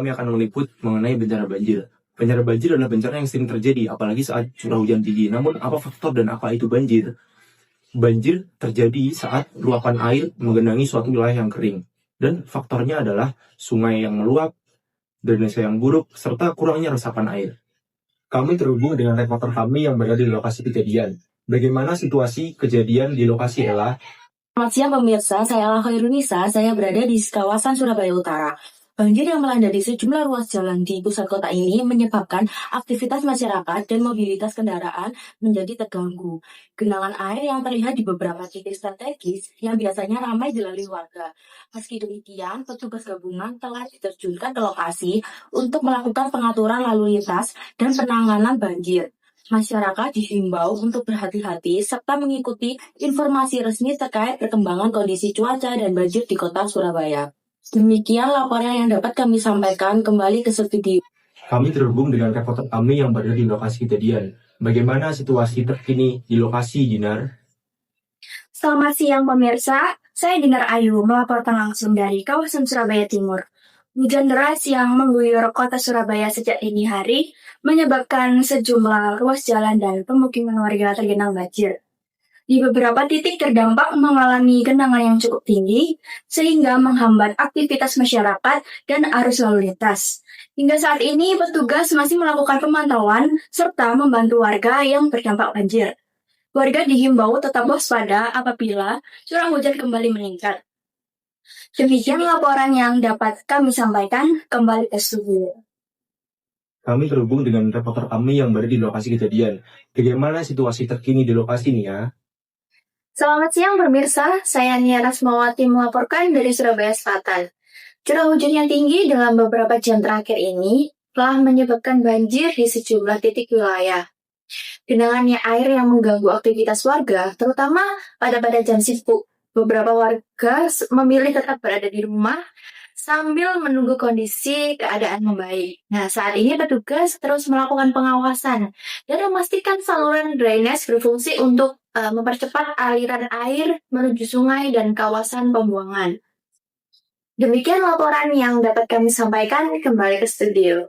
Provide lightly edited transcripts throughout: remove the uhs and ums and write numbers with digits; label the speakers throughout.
Speaker 1: Kami akan meliput mengenai bencana banjir. Bencana banjir adalah bencana yang sering terjadi, apalagi saat curah hujan tinggi. Namun, apa faktor dan apa itu banjir? Banjir terjadi saat luapan air menggenangi suatu wilayah yang kering. Dan faktornya adalah sungai yang meluap, drainase yang buruk, serta kurangnya resapan air. Kami terhubung dengan reporter kami yang berada di lokasi kejadian. Bagaimana situasi kejadian di lokasi, Ella?
Speaker 2: Selamat siang pemirsa, saya Ella Khairunisa, saya berada di kawasan Surabaya Utara. Banjir yang melanda di sejumlah ruas jalan di pusat kota ini menyebabkan aktivitas masyarakat dan mobilitas kendaraan menjadi terganggu. Genangan air yang terlihat di beberapa titik strategis yang biasanya ramai dilalui warga. Meski demikian, petugas gabungan telah diterjunkan ke lokasi untuk melakukan pengaturan lalu lintas dan penanganan banjir. Masyarakat dihimbau untuk berhati-hati serta mengikuti informasi resmi terkait perkembangan kondisi cuaca dan banjir di kota Surabaya. Demikian laporan yang dapat kami sampaikan. Kembali ke studio.
Speaker 1: Kami terhubung dengan reporter kami yang berada di lokasi kejadian. Bagaimana situasi terkini di lokasi, Dinar?
Speaker 3: Selamat siang pemirsa, saya Dinar Ayu melaporkan langsung dari kawasan Surabaya Timur. Hujan deras yang mengguyur kota Surabaya sejak dini hari menyebabkan sejumlah ruas jalan dan pemukiman warga tergenang banjir. Di beberapa titik terdampak mengalami genangan yang cukup tinggi, sehingga menghambat aktivitas masyarakat dan arus lalu lintas. Hingga saat ini, petugas masih melakukan pemantauan serta membantu warga yang terdampak banjir. Warga dihimbau tetap waspada apabila curah hujan kembali meningkat. Demikian laporan yang dapat kami sampaikan. Kembali ke studio.
Speaker 1: Kami terhubung dengan reporter kami yang berada di lokasi kejadian. Bagaimana situasi terkini di lokasi ini, ya?
Speaker 3: Selamat siang pemirsa, saya Nia Rasmawati melaporkan dari Surabaya Selatan. Curah hujan yang tinggi dalam beberapa jam terakhir ini telah menyebabkan banjir di sejumlah titik wilayah. Genangannya air yang mengganggu aktivitas warga, terutama pada jam sibuk. Beberapa warga memilih tetap berada di rumah sambil menunggu kondisi keadaan membaik. Nah, saat ini petugas terus melakukan pengawasan dan memastikan saluran drainase berfungsi untuk mempercepat aliran air menuju sungai dan kawasan pembuangan. Demikian laporan yang dapat kami sampaikan. Kembali ke studio.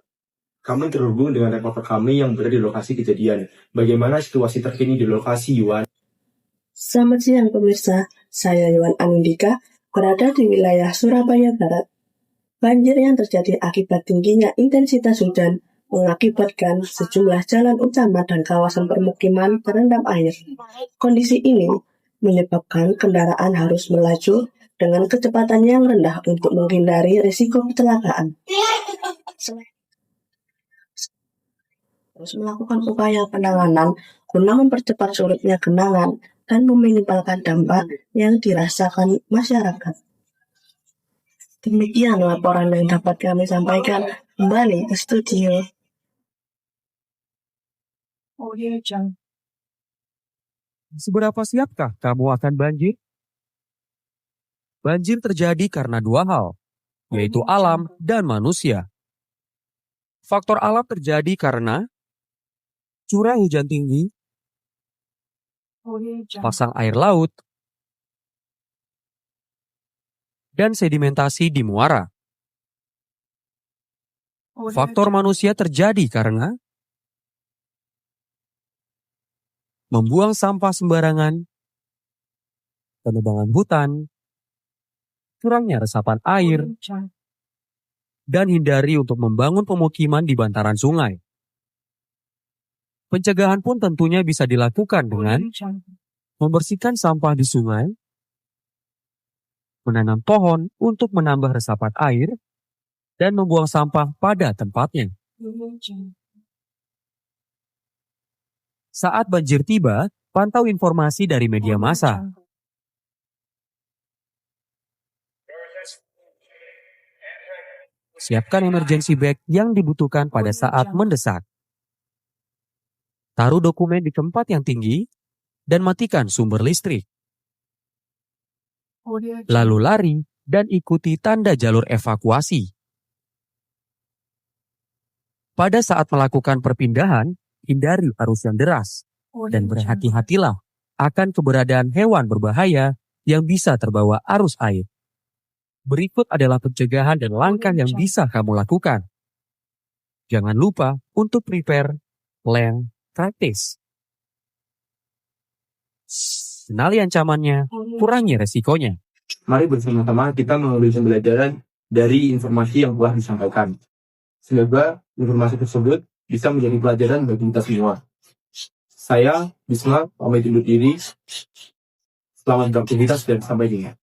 Speaker 1: Kami terhubung dengan reporter kami yang berada di lokasi kejadian. Bagaimana situasi terkini di lokasi, Yuan?
Speaker 4: Selamat siang pemirsa, saya Yuan Anindika, berada di wilayah Surabaya Barat. Banjir yang terjadi akibat tingginya intensitas hujan mengakibatkan sejumlah jalan utama dan kawasan permukiman terendam air. Kondisi ini menyebabkan kendaraan harus melaju dengan kecepatan yang rendah untuk menghindari risiko kecelakaan. Terus melakukan upaya penanganan guna mempercepat surutnya genangan dan meminimalkan dampak yang dirasakan masyarakat. Demikian laporan yang dapat kami sampaikan. Kembali ke studio.
Speaker 5: Seberapa siapkah kamu akan banjir? Banjir terjadi karena dua hal, yaitu alam dan manusia. Faktor alam terjadi karena curah hujan tinggi, pasang air laut, dan sedimentasi di muara. Faktor manusia terjadi karena membuang sampah sembarangan, penebangan hutan, kurangnya resapan air, dan hindari untuk membangun pemukiman di bantaran sungai. Pencegahan pun tentunya bisa dilakukan dengan membersihkan sampah di sungai, menanam pohon untuk menambah resapan air, dan membuang sampah pada tempatnya. Saat banjir tiba, pantau informasi dari media massa. Siapkan emergency bag yang dibutuhkan pada saat mendesak. Taruh dokumen di tempat yang tinggi dan matikan sumber listrik. Lalu lari dan ikuti tanda jalur evakuasi. Pada saat melakukan perpindahan, hindari arus yang deras dan berhati-hatilah akan keberadaan hewan berbahaya yang bisa terbawa arus air. Berikut adalah pencegahan dan langkah yang bisa kamu lakukan. Jangan lupa untuk prepare, plan, practice. Kenali ancamannya, kurangi resikonya.
Speaker 1: Mari bersama-sama kita mengambil pembelajaran dari informasi yang telah disampaikan. Semoga informasi tersebut bisa menjadi pelajaran bagi kita semua. Saya Bisma, pamit undur diri. Selamat beraktivitas dan sampai jumpa.